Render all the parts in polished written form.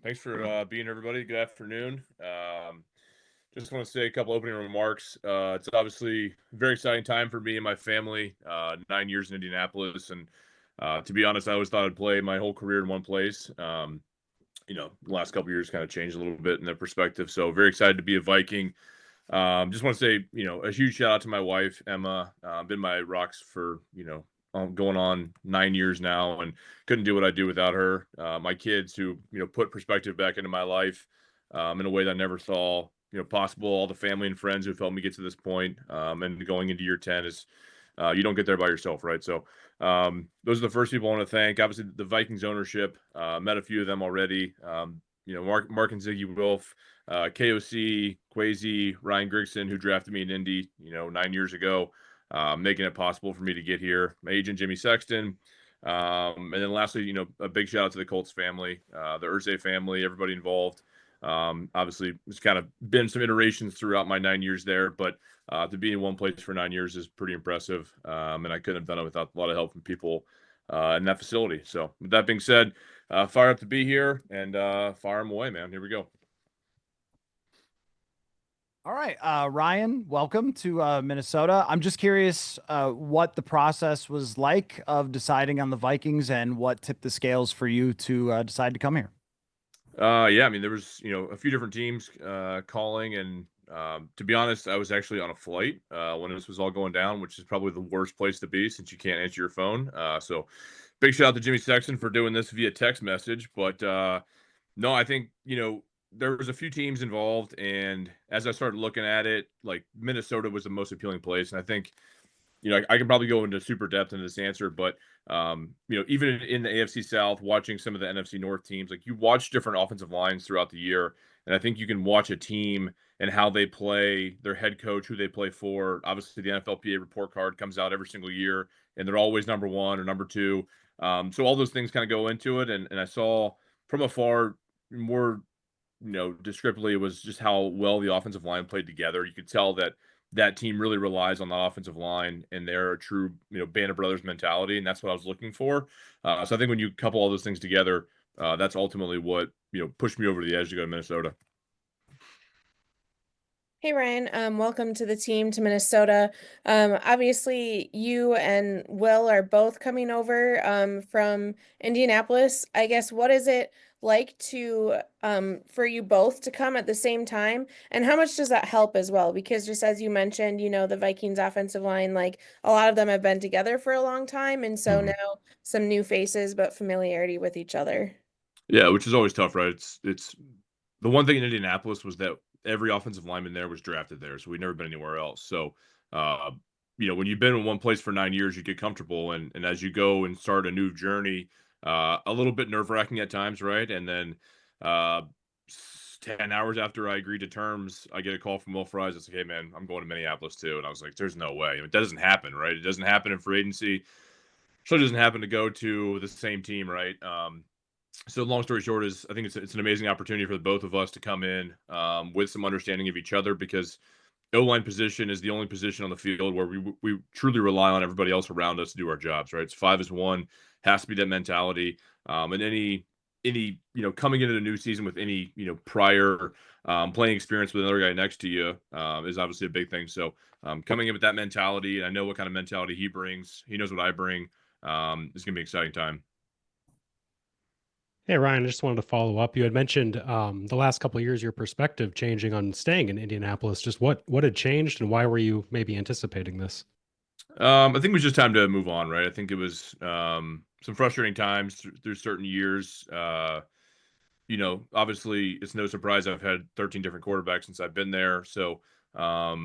Thanks for being here, everybody. Good afternoon. Just want to say a couple opening remarks. It's obviously a very exciting time for me and my family. 9 years in Indianapolis, and to be honest, I always thought I'd play my whole career in one place. The last couple years kind of changed a little bit in that perspective. So very excited to be a Viking. Just want to say, a huge shout out to my wife, Emma. Been my rocks for, going on 9 years now, and couldn't do what I do without her. My kids who, put perspective back into my life in a way that I never saw, possible. All the family and friends who've helped me get to this point, and going into year 10 is, you don't get there by yourself, right? So those are the first people I want to thank. Obviously, the Vikings ownership, met a few of them already. Mark and Ziggy Wolf, KOC, Quasi, Ryan Grigson, who drafted me in Indy, 9 years ago, making it possible for me to get here. My agent, Jimmy Sexton. And then lastly, a big shout out to the Colts family, the Irsay family, everybody involved. Obviously, it's kind of been some iterations throughout my 9 years there, but to be in one place for 9 years is pretty impressive. And I couldn't have done it without a lot of help from people in that facility. So with that being said, fired up to be here, and fire them away, man. Here we go. All right, Ryan, welcome to Minnesota. I'm just curious what the process was like of deciding on the Vikings and what tipped the scales for you to decide to come here. Yeah, I mean, there was, a few different teams calling, and to be honest, I was actually on a flight when this was all going down, which is probably the worst place to be since you can't answer your phone. So big shout out to Jimmy Sexton for doing this via text message. But no, I think, there was a few teams involved, and as I started looking at it, like Minnesota was the most appealing place. And I think, I can probably go into super depth into this answer, but even in the AFC South, watching some of the NFC North teams, like you watch different offensive lines throughout the year, and I think you can watch a team and how they play, their head coach, who they play for. Obviously, the NFLPA report card comes out every single year, and they're always number one or number two. So all those things kind of go into it, and I saw from afar more, descriptively, it was just how well the offensive line played together. You could tell that that team really relies on the offensive line, and they're a true, band of brothers mentality, and that's what I was looking for. So I think when you couple all those things together, that's ultimately what, pushed me over the edge to go to Minnesota. Hey Ryan, welcome to the team to Minnesota. Obviously, you and Will are both coming over from Indianapolis. I guess what is it like to for you both to come at the same time, and how much does that help as well? Because just as you mentioned, the Vikings offensive line, like a lot of them have been together for a long time, and so Mhm. now some new faces, but familiarity with each other. Yeah, which is always tough, right? It's the one thing in Indianapolis was that every offensive lineman there was drafted there, so we'd never been anywhere else. So, uh, when you've been in one place for 9 years, you get comfortable, and as you go and start a new journey, a little bit nerve wracking at times, right? And then, 10 hours after I agreed to terms, I get a call from Will Fries. It's like, "Hey, man, I'm going to Minneapolis too," and I was like, "There's no way. I mean, that doesn't happen, right? It doesn't happen in free agency. So it doesn't happen to go to the same team, right?" So long story short is I think it's an amazing opportunity for the both of us to come in with some understanding of each other, because O-line position is the only position on the field where we truly rely on everybody else around us to do our jobs, right? It's 5 is 1, has to be that mentality. And any coming into the new season with any prior playing experience with another guy next to you is obviously a big thing. So coming in with that mentality, and I know what kind of mentality he brings. He knows what I bring. It's gonna be an exciting time. Hey Ryan, I just wanted to follow up. You had mentioned the last couple of years your perspective changing on staying in Indianapolis. Just what had changed, and why were you maybe anticipating this? I think it was just time to move on, right? I think it was some frustrating times through certain years. Obviously, it's no surprise I've had 13 different quarterbacks since I've been there. So, I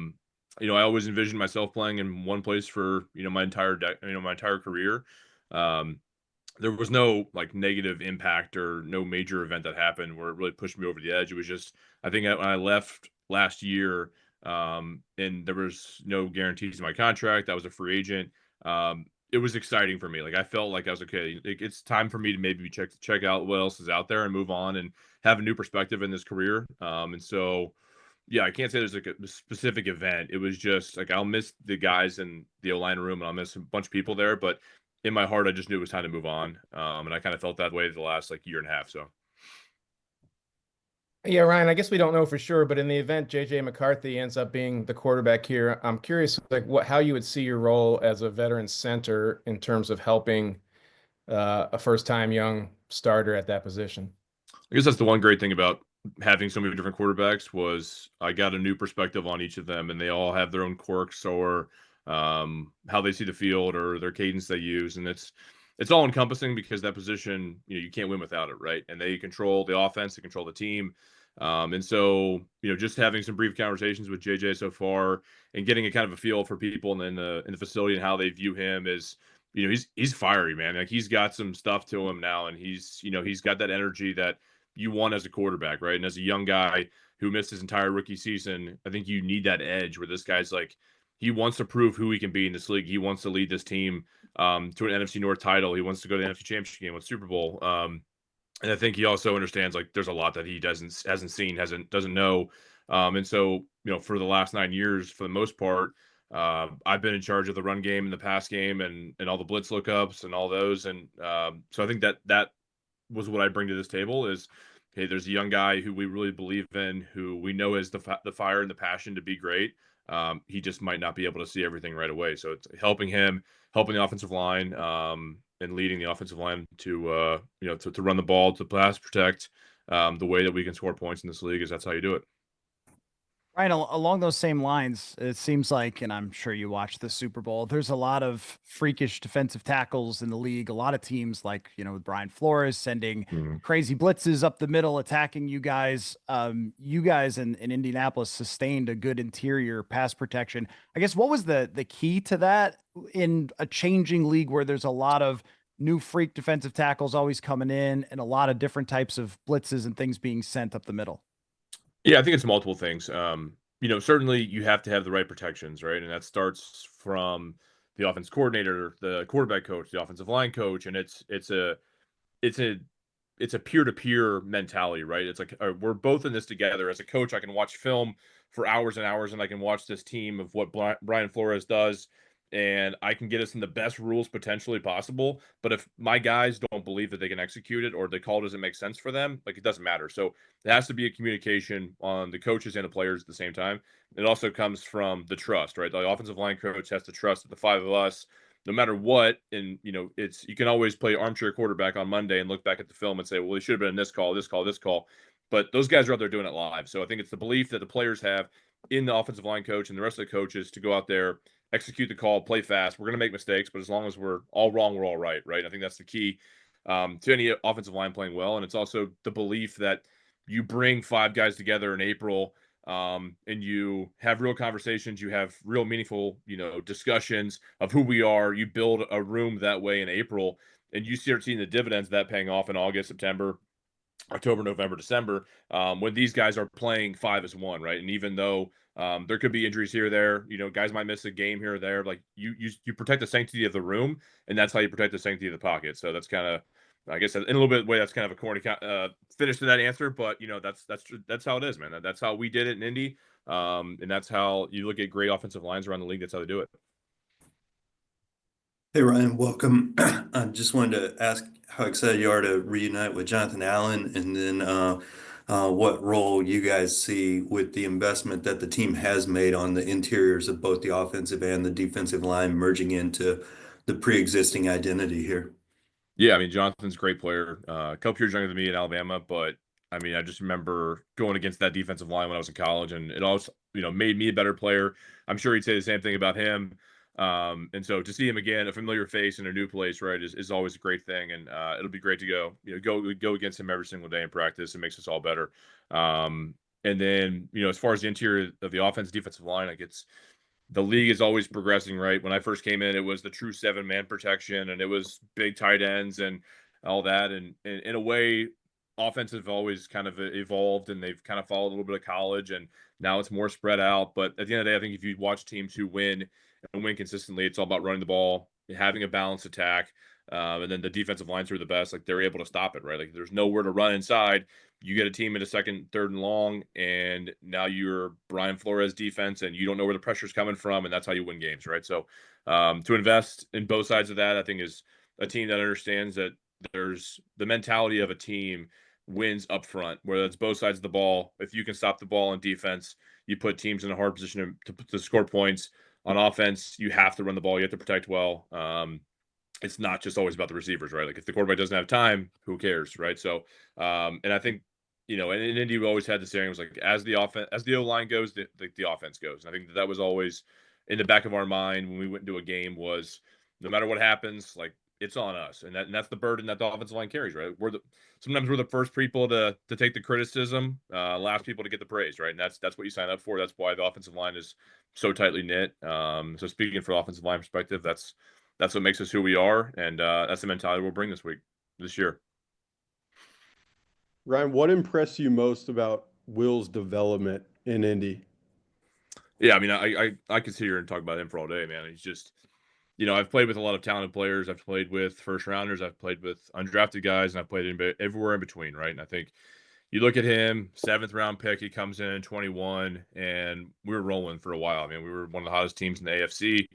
always envisioned myself playing in one place for my entire career. Um, there was no like negative impact or no major event that happened where it really pushed me over the edge. It was just I think when I left last year, and there was no guarantees in my contract. I was a free agent. It was exciting for me. Like I felt like I was okay. It's time for me to maybe check out what else is out there and move on and have a new perspective in this career. And so yeah, I can't say there's like a specific event. It was just like I'll miss the guys in the O line room, and I'll miss a bunch of people there. But in my heart, I just knew it was time to move on. And I kind of felt that way the last like year and a half. So Yeah, Ryan, I guess we don't know for sure, but in the event JJ McCarthy ends up being the quarterback here, I'm curious how you would see your role as a veteran center in terms of helping a first-time young starter at that position. I guess that's the one great thing about having so many different quarterbacks was I got a new perspective on each of them, and they all have their own quirks or how they see the field or their cadence they use, and it's all encompassing because that position, you can't win without it, right? And they control the offense, they control the team, and so just having some brief conversations with JJ so far and getting a kind of a feel for people in the facility and how they view him is. He's fiery, man. Like he's got some stuff to him now, and he's got that energy that you want as a quarterback, right? And as a young guy who missed his entire rookie season, I think you need that edge where this guy's like, he wants to prove who he can be in this league. He wants to lead this team to an NFC North title. He wants to go to the NFC Championship game with Super Bowl. And I think he also understands like there's a lot that he hasn't seen, doesn't know. And so, for the last 9 years, for the most part, I've been in charge of the run game and the pass game and all the blitz lookups and all those. And so I think that was what I bring to this table is, hey, there's a young guy who we really believe in, who we know has the fire and the passion to be great. He just might not be able to see everything right away. So it's helping the offensive line, and leading the offensive line to run the ball, to pass protect. The way that we can score points in this league is that's how you do it. Right, along those same lines, it seems like, and I'm sure you watched the Super Bowl, there's a lot of freakish defensive tackles in the league. A lot of teams like, with Brian Flores sending crazy blitzes up the middle, attacking you guys. You guys in Indianapolis sustained a good interior pass protection. I guess what was the key to that in a changing league where there's a lot of new freak defensive tackles always coming in and a lot of different types of blitzes and things being sent up the middle? Yeah, I think it's multiple things. Certainly you have to have the right protections, right? And that starts from the offense coordinator, the quarterback coach, the offensive line coach, and it's a peer-to-peer mentality, right? It's like we're both in this together. As a coach, I can watch film for hours and hours, and I can watch this team of what Brian Flores does, and I can get us in the best rules potentially possible. But if my guys don't believe that they can execute it or the call doesn't make sense for them, like it doesn't matter. So it has to be a communication on the coaches and the players at the same time. It also comes from the trust, right? The offensive line coach has to trust that the five of us, no matter what, and you can always play armchair quarterback on Monday and look back at the film and say, well, he should have been in this call, this call, this call. But those guys are out there doing it live. So I think it's the belief that the players have in the offensive line coach and the rest of the coaches to go out there, execute the call, play fast. We're going to make mistakes, but as long as we're all wrong, we're all right, right? I think that's the key to any offensive line playing well. And it's also the belief that you bring five guys together in April, and you have real conversations, you have real meaningful, discussions of who we are. You build a room that way in April, and you start seeing the dividends of that paying off in August, September, October, November, December, when these guys are playing 5-1, right? And even though there could be injuries here or there, guys might miss a game here or there, like you protect the sanctity of the room, and that's how you protect the sanctity of the pocket. So that's kind of, I guess, in a little bit of way, that's kind of a corny finish to that answer, but that's how it is, man. That's how we did it in Indy, and that's how you look at great offensive lines around the league. That's how they do it. Hey Ryan, welcome. I just wanted to ask how excited you are to reunite with Jonathan Allen, and then what role you guys see with the investment that the team has made on the interiors of both the offensive and the defensive line merging into the pre-existing identity here. Yeah, I mean, Jonathan's a great player. A couple years younger than me in Alabama, but I mean, I just remember going against that defensive line when I was in college, and it also, made me a better player. I'm sure he'd say the same thing about him. And so to see him again, a familiar face in a new place, right, is always a great thing. And it'll be great to go against him every single day in practice. It makes us all better. And then, as far as the interior of the offense, defensive line, like the league is always progressing, right? When I first came in, it was the true 7-man protection, and it was big tight ends and all that. And in a way, offenses have always kind of evolved, and they've kind of followed a little bit of college, and now it's more spread out. But at the end of the day, I think if you watch teams who win and win consistently, it's all about running the ball, having a balanced attack, and then the defensive lines are the best. Like they're able to stop it, right? Like there's nowhere to run inside. You get a team in a second, third and long, and now you're Brian Flores defense, and you don't know where the pressure's coming from, and that's how you win games, right? So to invest in both sides of that, I think is a team that understands that there's the mentality of a team wins up front, whether it's both sides of the ball. If you can stop the ball on defense, you put teams in a hard position to score points. On offense, you have to run the ball. You have to protect well. It's not just always about the receivers, right? Like if the quarterback doesn't have time, who cares, right? So, and I think, in Indy, we always had the saying was like, as the O-line goes, the offense goes. And I think that was always in the back of our mind when we went into a game was no matter what happens, like it's on us. And that's the burden that the offensive line carries, right? Sometimes we're the first people to take the criticism, last people to get the praise, right? And that's what you sign up for. That's why the offensive line is so tightly knit. So speaking from the offensive line perspective, that's what makes us who we are, and that's the mentality we'll bring this year. Ryan, what impressed you most about Will's development in Indy? Yeah, I mean, I could sit here and talk about him for all day, man. He's just, I've played with a lot of talented players. I've played with first rounders. I've played with undrafted guys, and I've played everywhere in between, right? And I think you look at him, 7th round pick, he comes in 21, and we were rolling for a while. I mean, we were one of the hottest teams in the AFC,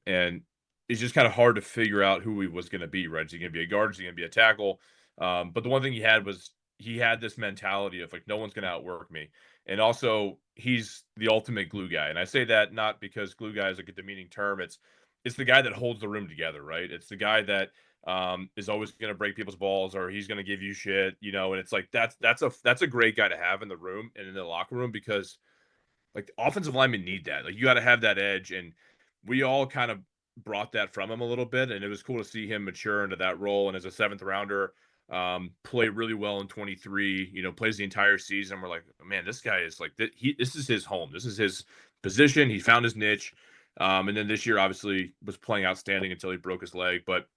and it's just kind of hard to figure out who he was going to be, right? Is he going to be a guard? Is he going to be a tackle? But the one thing he had was he had this mentality of like, no one's going to outwork me. And also, he's the ultimate glue guy. And I say that not because glue guy is like a demeaning term. It's the guy that holds the room together, right? It's the guy that is always going to break people's balls, or he's going to give you shit, and it's like that's a great guy to have in the room and in the locker room, because like offensive linemen need that. Like you got to have that edge, and we all kind of brought that from him a little bit, and it was cool to see him mature into that role. And as a 7th rounder, play really well in 23. Plays the entire season. We're like, man, this guy is like this is his home. This is his position. He found his niche. And then this year, obviously, was playing outstanding until he broke his leg. But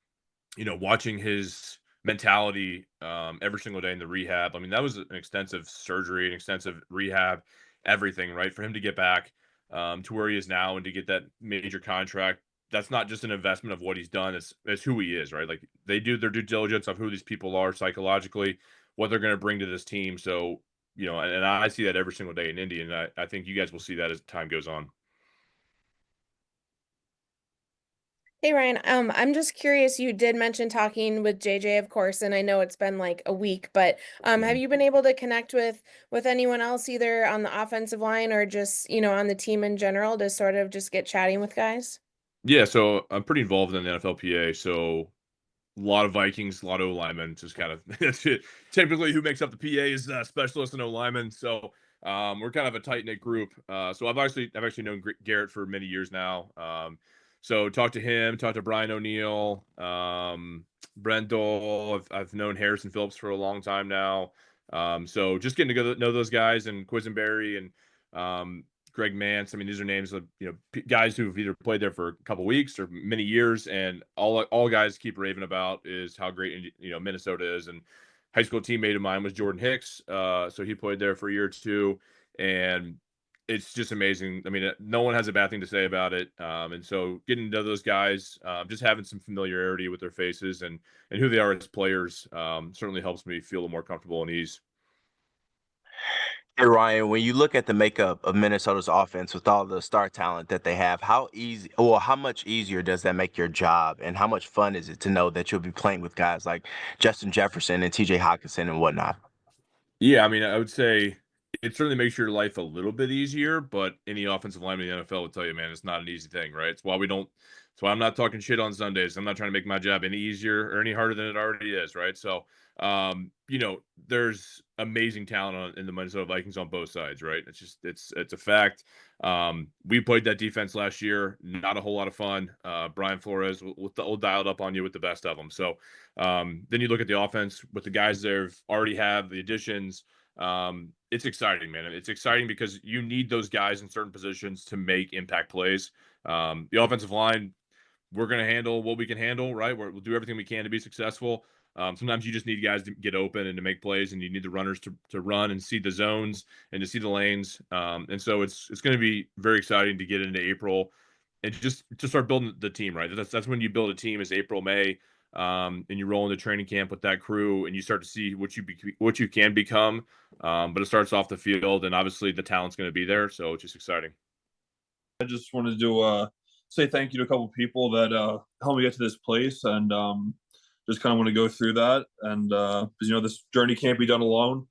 watching his mentality every single day in the rehab. I mean, that was an extensive surgery, an extensive rehab, everything, right? For him to get back to where he is now and to get that major contract, that's not just an investment of what he's done. It's who he is, right? Like they do their due diligence of who these people are psychologically, what they're going to bring to this team. So, and I see that every single day in Indy, and I think you guys will see that as time goes on. Hey Ryan, I'm just curious, you did mention talking with JJ, of course, and I know it's been like a week, but have you been able to connect with anyone else either on the offensive line or just, on the team in general to sort of just get chatting with guys? Yeah, so I'm pretty involved in the NFLPA, so a lot of Vikings, a lot of O-linemen, just kind of that's it. Typically who makes up the PA is specialist and O-linemen. So we're kind of a tight-knit group. So I've actually known Garrett for many years now. So talk to him, talk to Brian O'Neill, Brendel. I've known Harrison Phillips for a long time now. So just getting to know those guys, and Quisenberry and Greg Mance. I mean, these are names of guys who've either played there for a couple weeks or many years, and all guys keep raving about is how great Minnesota is. And high school teammate of mine was Jordan Hicks, so he played there for a year or two, and it's just amazing. I mean, no one has a bad thing to say about it, and so getting to know those guys, just having some familiarity with their faces and who they are as players, certainly helps me feel a little more comfortable and ease. Hey Ryan, when you look at the makeup of Minnesota's offense with all the star talent that they have, how much easier does that make your job, and how much fun is it to know that you'll be playing with guys like Justin Jefferson and TJ Hockenson and whatnot? Yeah, I mean, I would say it certainly makes your life a little bit easier, but any offensive lineman in the NFL will tell you, man, it's not an easy thing, right? It's why I'm not talking shit on Sundays. I'm not trying to make my job any easier or any harder than it already is, right? So, there's amazing talent in the Minnesota Vikings on both sides, right? It's a fact. We played that defense last year, not a whole lot of fun. Brian Flores will dial it up on you with the best of them. So, then you look at the offense with the guys they've already have, the additions. It's exciting, man. It's exciting because you need those guys in certain positions to make impact plays. The offensive line, we're going to handle what we can handle, right? We'll do everything we can to be successful. Sometimes you just need guys to get open and to make plays, and you need the runners to run and see the zones and to see the lanes. And so it's going to be very exciting to get into April and just to start building the team, right? That's when you build a team, is April, May, and you roll into training camp with that crew, and you start to see what you can become. But it starts off the field, and obviously the talent's going to be there, so it's just exciting. I just wanted to say thank you to a couple people that helped me get to this place, and just kind of want to go through that. And because this journey can't be done alone.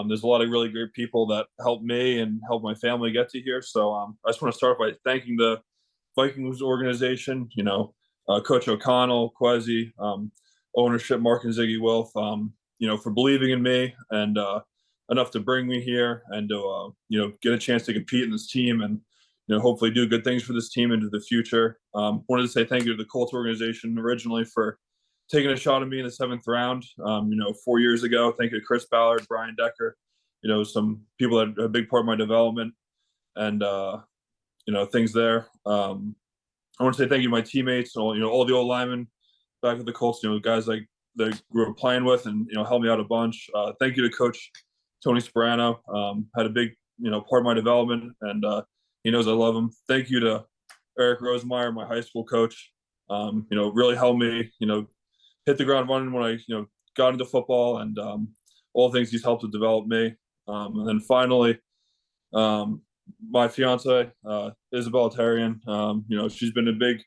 There's a lot of really great people that helped me and helped my family get to here. So I just want to start by thanking the Vikings organization, Coach O'Connell, Kwesi, ownership, Mark and Ziggy Wilf, for believing in me and enough to bring me here and to, get a chance to compete in this team and, hopefully do good things for this team into the future. Wanted to say thank you to the Colts organization originally for taking a shot at me in the 7th round, 4 years ago. Thank you to Chris Ballard, Brian Decker, some people that are a big part of my development and, things there. I want to say thank you to my teammates, all the old linemen back at the Colts, guys like that I grew up playing with and, helped me out a bunch. Thank you to Coach Tony Sperano, had a big, part of my development and he knows I love him. Thank you to Eric Rosemeyer, my high school coach, really helped me, hit the ground running when I, got into football and all the things he's helped to develop me. And then finally, my fiance, Isabel Tarian, she's been a big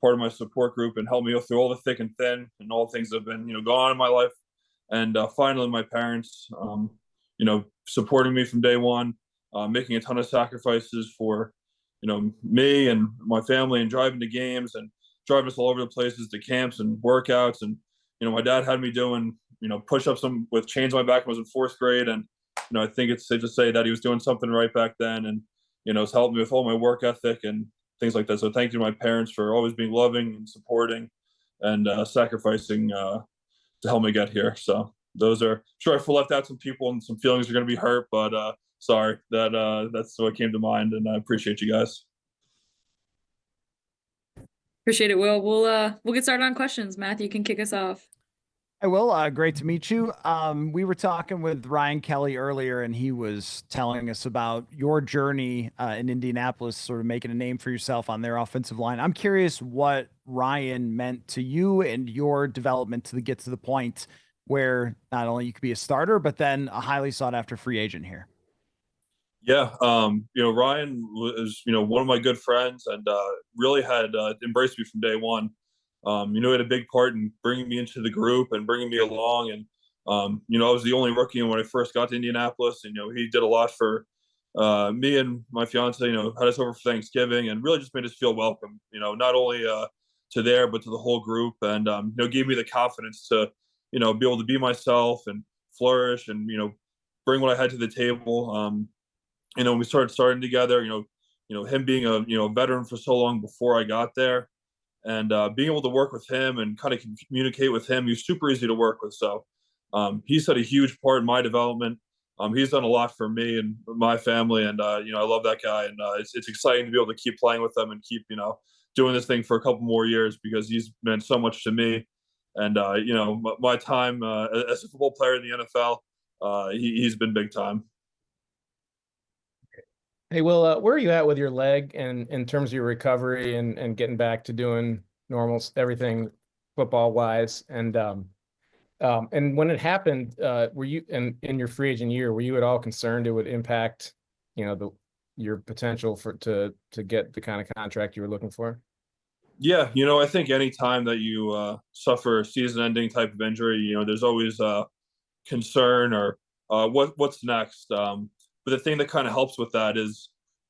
part of my support group and helped me go through all the thick and thin and all the things that have been, going on in my life. And finally, my parents, supporting me from day one, making a ton of sacrifices for, me and my family and driving to games and driving us all over the places to camps and workouts. And, my dad had me doing, push-ups with chains on my back when I was in 4th grade. And, I think it's safe to say that he was doing something right back then and, it's helped me with all my work ethic and things like that. So thank you to my parents for always being loving and supporting and sacrificing to help me get here. So those are, sure, I left out some people and some feelings are going to be hurt, but sorry, that's what came to mind. And I appreciate you guys. Appreciate it, Will. We'll get started on questions. Matthew can kick us off. Hi, Will. Great to meet you. We were talking with Ryan Kelly earlier, and he was telling us about your journey in Indianapolis, sort of making a name for yourself on their offensive line. I'm curious what Ryan meant to you and your development to get to the point where not only you could be a starter, but then a highly sought after free agent here. Yeah, Ryan was, one of my good friends and really had embraced me from day one. He had a big part in bringing me into the group and bringing me along. And, I was the only rookie when I first got to Indianapolis. And, he did a lot for me and my fiance, had us over for Thanksgiving and really just made us feel welcome, not only to there, but to the whole group. And, gave me the confidence to, be able to be myself and flourish and, bring what I had to the table. When we starting together, him being a veteran for so long before I got there. And being able to work with him and kind of communicate with him, he's super easy to work with. So he's had a huge part in my development. He's done a lot for me and my family. And, I love that guy. And it's exciting to be able to keep playing with him and keep, doing this thing for a couple more years because he's meant so much to me. And, my time as a football player in the NFL, he's been big time. Hey, Will, where are you at with your leg and in terms of your recovery and getting back to doing normal everything football wise? And when it happened, were you in your free agent year, were you at all concerned it would impact, your potential to get the kind of contract you were looking for? Yeah, I think any time that you suffer a season-ending type of injury, there's always concern or what's next. But the thing that kind of helps with that is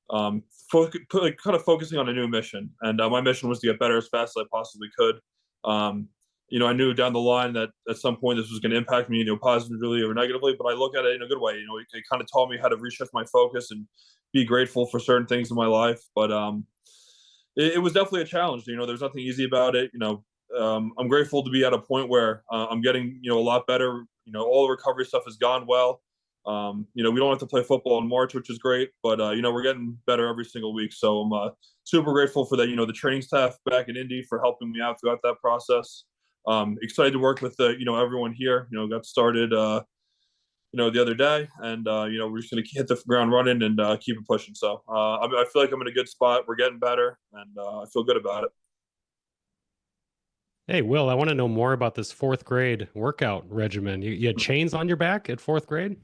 kind of focusing on a new mission. And my mission was to get better as fast as I possibly could. I knew down the line that at some point this was going to impact me, positively or negatively, but I look at it in a good way. It kind of taught me how to reshift my focus and be grateful for certain things in my life. But it was definitely a challenge. There's nothing easy about it. I'm grateful to be at a point where I'm getting, a lot better. All the recovery stuff has gone well. We don't have to play football in March, which is great, but we're getting better every single week. So I'm super grateful for that. The training staff back in Indy for helping me out throughout that process. Excited to work with everyone here. Got started the other day, and we're just going to hit the ground running and keep it pushing. So I feel like I'm in a good spot. We're getting better, and I feel good about it. Hey, Will, I want to know more about this 4th grade workout regimen. You had chains on your back at 4th grade?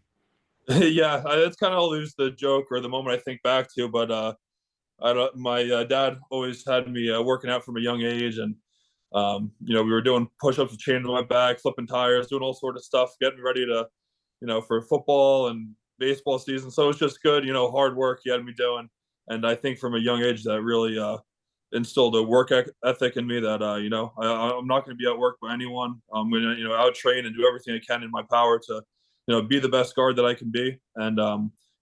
Yeah, that's kind of always the joke or the moment I think back to. But my dad always had me working out from a young age, and We were doing push-ups with chains on my back, flipping tires, doing all sorts of stuff, getting ready to, for football and baseball season. So it was just good, hard work he had me doing. And I think from a young age that really instilled a work ethic in me that, I'm not going to be outworked by anyone. I'm going to, out-train and do everything I can in my power to, be the best guard that I can be. And,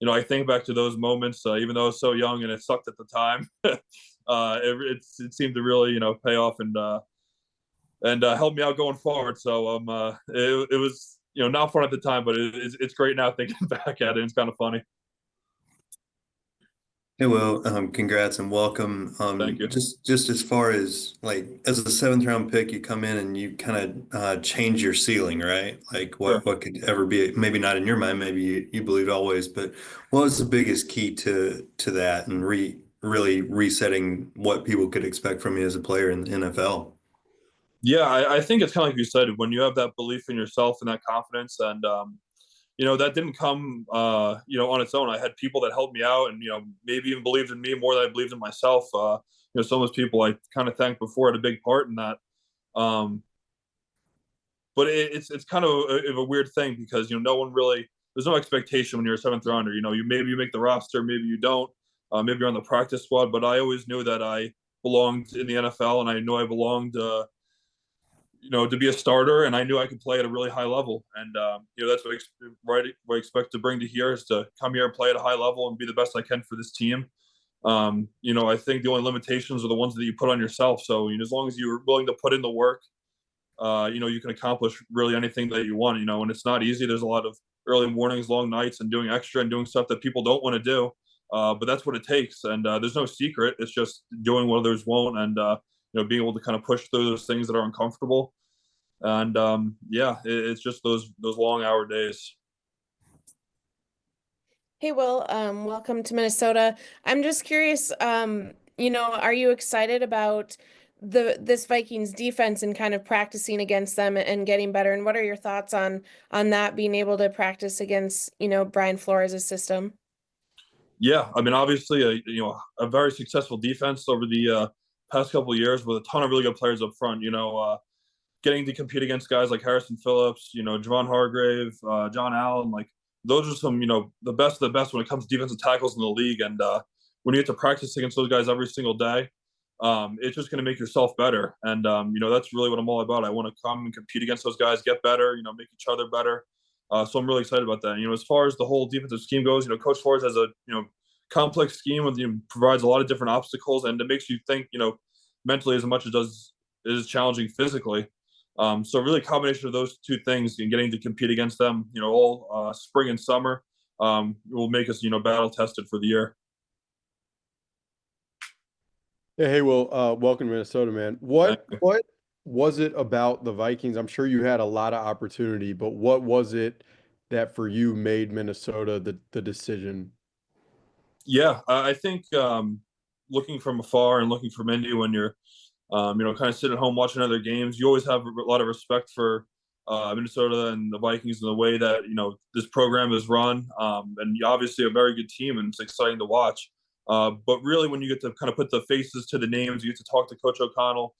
I think back to those moments, even though I was so young and it sucked at the time, it seemed to really, pay off and help me out going forward. So it was, not fun at the time, but it's great now thinking back at it. It's kind of funny. Hey, Will, congrats and welcome. Thank you. Just as far as like as a seventh round pick, you come in and you kind of change your ceiling, right? Like Sure. what could ever be, maybe not in your mind, maybe you believed always, but what was the biggest key to that and really resetting what people could expect from you as a player in the NFL? Yeah, I think it's kind of like you said, when you have that belief in yourself and that confidence, and that didn't come on its own. I had people that helped me out and maybe even believed in me more than I believed in myself. Some of those people I kind of thanked before had a big part in that. But it's kind of a weird thing because no one really, there's no expectation when you're a seventh rounder. Maybe you make the roster, maybe you don't. Maybe you're on the practice squad, but I always knew that I belonged in the NFL, and I knew I belonged to be a starter, and I knew I could play at a really high level. And, that's what I expect to bring to here is to come here and play at a high level and be the best I can for this team. I think the only limitations are the ones that you put on yourself. So, as long as you're willing to put in the work, you can accomplish really anything that you want, and it's not easy. There's a lot of early mornings, long nights, and doing extra and doing stuff that people don't want to do. But that's what it takes. And there's no secret. It's just doing what others won't. And, being able to kind of push through those things that are uncomfortable. And it's just those long hour days. Hey, Will, welcome to Minnesota. I'm just curious, are you excited about this Vikings defense and kind of practicing against them and getting better? And what are your thoughts on that, being able to practice against, Brian Flores' system? Yeah, I mean, obviously, a very successful defense over the past couple of years with a ton of really good players up front. Getting to compete against guys like Harrison Phillips, Javon Hargrave, John Allen, like those are some, the best of the best when it comes to defensive tackles in the league. And when you get to practice against those guys every single day, it's just going to make yourself better. And, that's really what I'm all about. I want to come and compete against those guys, get better, make each other better. So I'm really excited about that. As far as the whole defensive scheme goes, Coach Flores has a, complex scheme with, provides a lot of different obstacles, and it makes you think, mentally as much as it is challenging physically. So really a combination of those two things and getting to compete against them, all spring and summer, will make us, battle tested for the year. Yeah, hey, Will, welcome to Minnesota, man. What was it about the Vikings? I'm sure you had a lot of opportunity, but what was it that for you made Minnesota the decision? Yeah, I think looking from afar and looking from Indy when you're, kind of sitting at home watching other games, you always have a lot of respect for Minnesota and the Vikings and the way that, this program is run. And obviously a very good team, and it's exciting to watch. But really when you get to kind of put the faces to the names, you get to talk to Coach O'Connell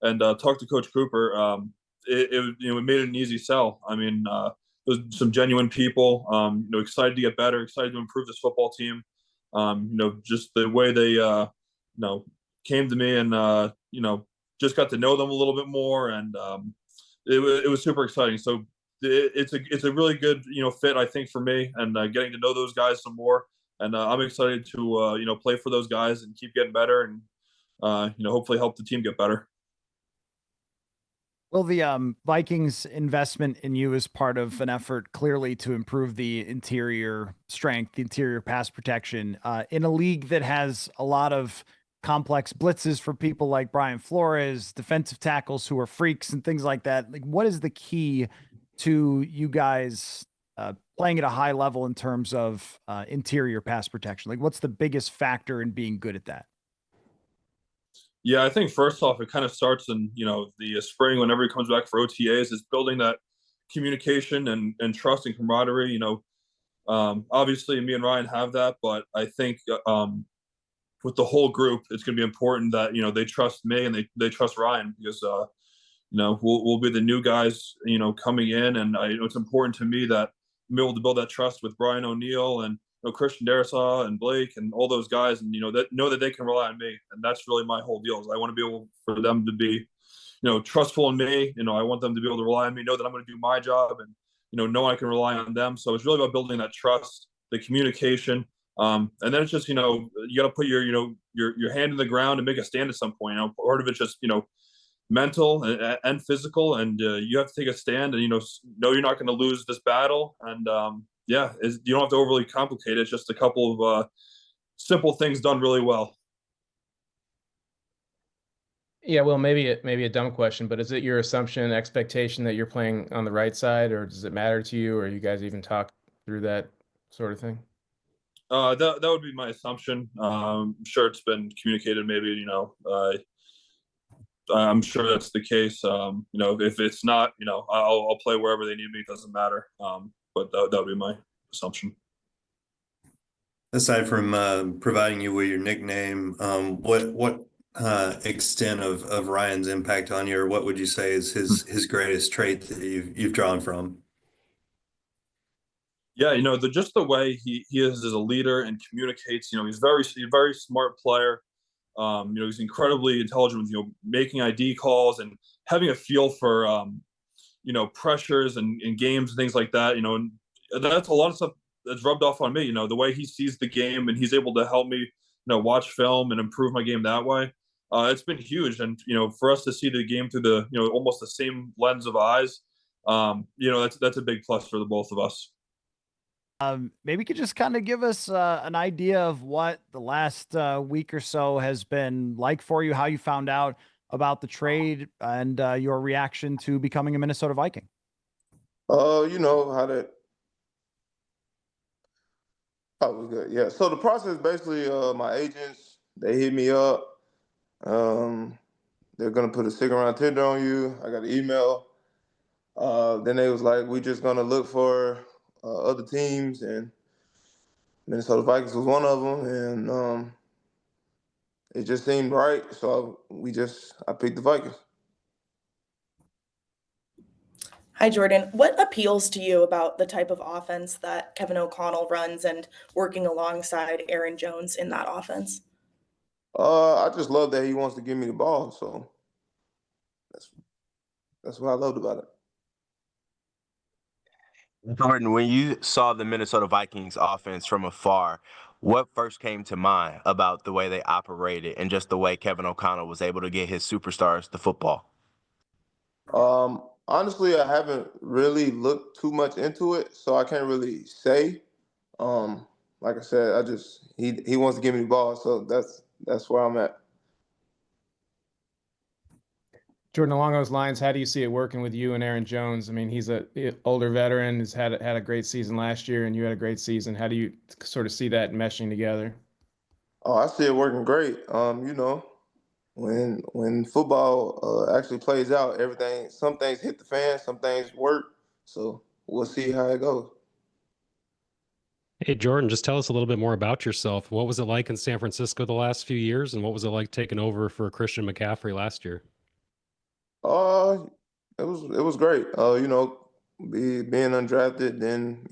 and talk to Coach Cooper, it made it an easy sell. I mean, there's some genuine people, excited to get better, excited to improve this football team. Just the way they, came to me and, just got to know them a little bit more. And it was super exciting. So it's a really good, fit, I think, for me, and getting to know those guys some more. And I'm excited to, play for those guys and keep getting better and, hopefully help the team get better. Well, the Vikings investment in you is part of an effort clearly to improve the interior strength, the interior pass protection, in a league that has a lot of complex blitzes for people like Brian Flores, defensive tackles who are freaks and things like that. Like, what is the key to you guys playing at a high level in terms of interior pass protection? Like, what's the biggest factor in being good at that? Yeah, I think first off, it kind of starts in, the spring whenever he comes back for OTAs, is building that communication and trust and camaraderie. Obviously me and Ryan have that, but I think with the whole group, it's going to be important that, they trust me and they trust Ryan, because, we'll be the new guys, coming in, and it's important to me that I'm able to build that trust with Brian O'Neill and Christian Darasaw and Blake and all those guys, and that they can rely on me, and that's really my whole deal. Is I want to be able for them to be, trustful in me. I want them to be able to rely on me, know that I'm going to do my job, and know I can rely on them. So it's really about building that trust, the communication, and then it's just you got to put your hand in the ground and make a stand at some point. Part of it's just mental and physical, and you have to take a stand and know you're not going to lose this battle, and you don't have to overly complicate it. It's just a couple of simple things done really well. Yeah, well, maybe a dumb question, but is it your assumption, expectation that you're playing on the right side, or does it matter to you, or you guys even talk through that sort of thing? That would be my assumption. I'm sure it's been communicated. Maybe I'm sure that's the case. If it's not, I'll play wherever they need me. It doesn't matter. But that would be my assumption. Aside from providing you with your nickname, what extent of Ryan's impact on you, or what would you say is his greatest trait that you've drawn from? Yeah, just the way he is as a leader and communicates. He's a very smart player. He's incredibly intelligent with making ID calls and having a feel for pressures and games and things like that. And that's a lot of stuff that's rubbed off on me. The way he sees the game, and he's able to help me watch film and improve my game that way. It's been huge, and for us to see the game through the almost the same lens of eyes, that's a big plus for the both of us. Maybe you could just kind of give us an idea of what the last week or so has been like for you, how you found out about the trade, and your reaction to becoming a Minnesota Viking. How that. Oh, it was good. Yeah. So the process basically, my agents, they hit me up. They're gonna put a stick around Tinder on you. I got an email. Then they was like, we just gonna look for other teams, and Minnesota Vikings was one of them, and it just seemed right, so I picked the Vikings. Hi, Jordan. What appeals to you about the type of offense that Kevin O'Connell runs and working alongside Aaron Jones in that offense? I just love that he wants to give me the ball, so that's what I loved about it. Jordan, when you saw the Minnesota Vikings offense from afar, what first came to mind about the way they operated and just the way Kevin O'Connell was able to get his superstars the football? Honestly, I haven't really looked too much into it, so I can't really say. Like I said, he wants to give me the ball, so that's where I'm at. Jordan, along those lines, how do you see it working with you and Aaron Jones? I mean, he's a older veteran, has had a great season last year, and you had a great season. How do you sort of see that meshing together? Oh, I see it working great. When football actually plays out, some things hit the fan, some things work. So we'll see how it goes. Hey, Jordan, just tell us a little bit more about yourself. What was it like in San Francisco the last few years, and what was it like taking over for Christian McCaffrey last year? It was great. Being undrafted, then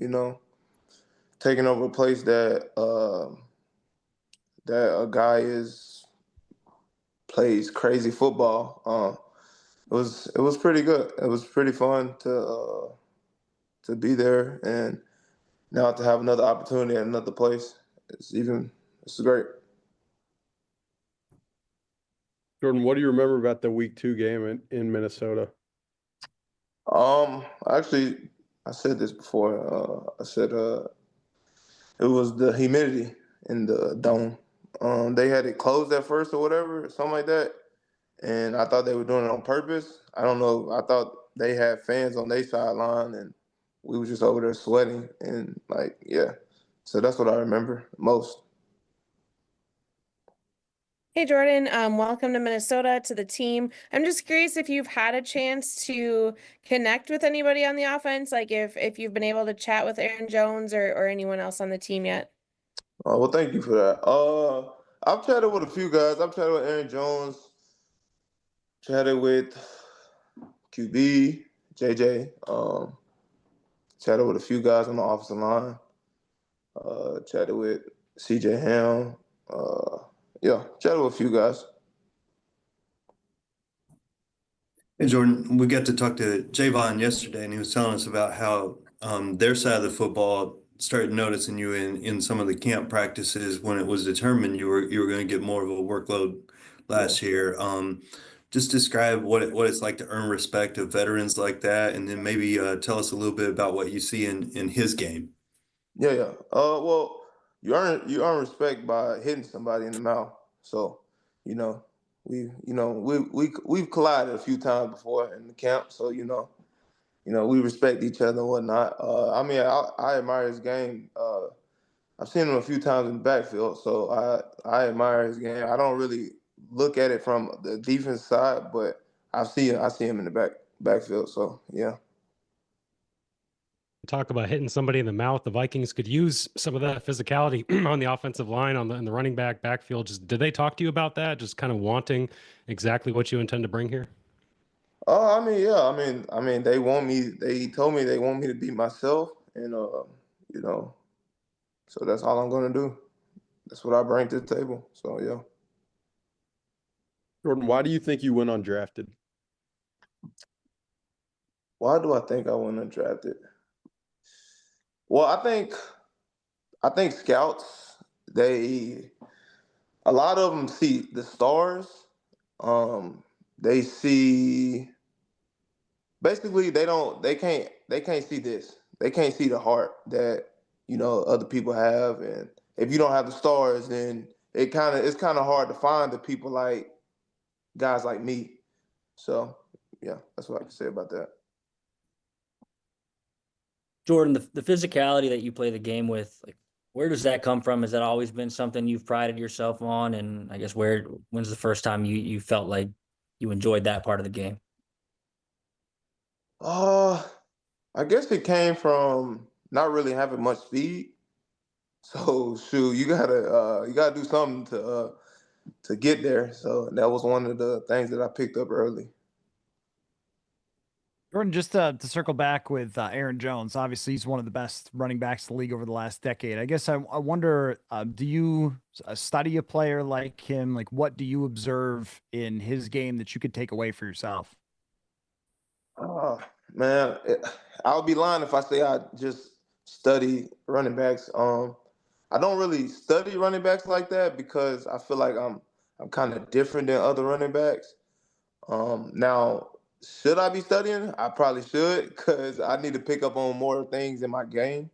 taking over a place that a guy plays crazy football. It was pretty good. It was pretty fun to be there, and now to have another opportunity at another place, it's great. Jordan, what do you remember about the week 2 game in Minnesota? Actually, I said this before. I said it was the humidity in the dome. They had it closed at first or whatever, something like that. And I thought they were doing it on purpose. I don't know. I thought they had fans on their sideline, and we were just over there sweating. And, yeah. So that's what I remember most. Hey, Jordan, welcome to Minnesota, to the team. I'm just curious if you've had a chance to connect with anybody on the offense, like if you've been able to chat with Aaron Jones or anyone else on the team yet. Well, thank you for that. I've chatted with a few guys. I've chatted with Aaron Jones, chatted with QB, JJ, chatted with a few guys on the offensive line, chatted with CJ Ham, chatted with a few guys. Hey, Jordan, we got to talk to Javon yesterday, and he was telling us about how their side of the football started noticing you in some of the camp practices when it was determined you were going to get more of a workload last year. Just describe what it's like to earn respect of veterans like that, and then maybe tell us a little bit about what you see in his game. Yeah. Well, you earn respect by hitting somebody in the mouth. So, we've collided a few times before in the camp. So, we respect each other and whatnot. I admire his game. I've seen him a few times in the backfield, so I admire his game. I don't really look at it from the defense side, but I see him in the backfield. So yeah. Talk about hitting somebody in the mouth. The Vikings could use some of that physicality on the offensive line, in the running backfield. Just did they talk to you about that? Just kind of wanting exactly what you intend to bring here? They want me. They told me they want me to be myself, and so that's all I'm gonna do. That's what I bring to the table. So yeah. Jordan, why do you think you went undrafted? Why do I think I went undrafted? Well, I think scouts, a lot of them see the stars. They see, basically they can't see this. They can't see the heart that other people have, and if you don't have the stars, then it's kind of hard to find the people like guys like me. So yeah, that's what I can say about that. Jordan, the physicality that you play the game with, like, where does that come from? Has that always been something you've prided yourself on? And I guess when's the first time you felt like you enjoyed that part of the game? I guess it came from not really having much speed. So shoot, you gotta do something to get there. So that was one of the things that I picked up early. Jordan, just to circle back with Aaron Jones, obviously he's one of the best running backs in the league over the last decade. I guess I wonder, do you study a player like him? Like, what do you observe in his game that you could take away for yourself? Man, I would be lying if I say I just study running backs. I don't really study running backs like that because I feel like I'm kind of different than other running backs. Now, should I be studying? I probably should because I need to pick up on more things in my game.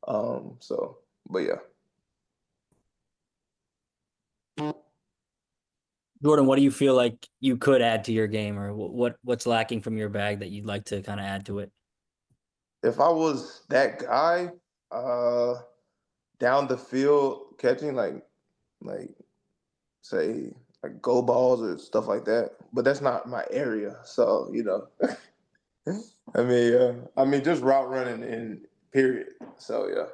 But yeah. Jordan, what do you feel like you could add to your game, or what's lacking from your bag that you'd like to kind of add to it? If I was that guy, down the field catching, like say like go balls or stuff like that, but that's not my area. So just route running in period. So yeah.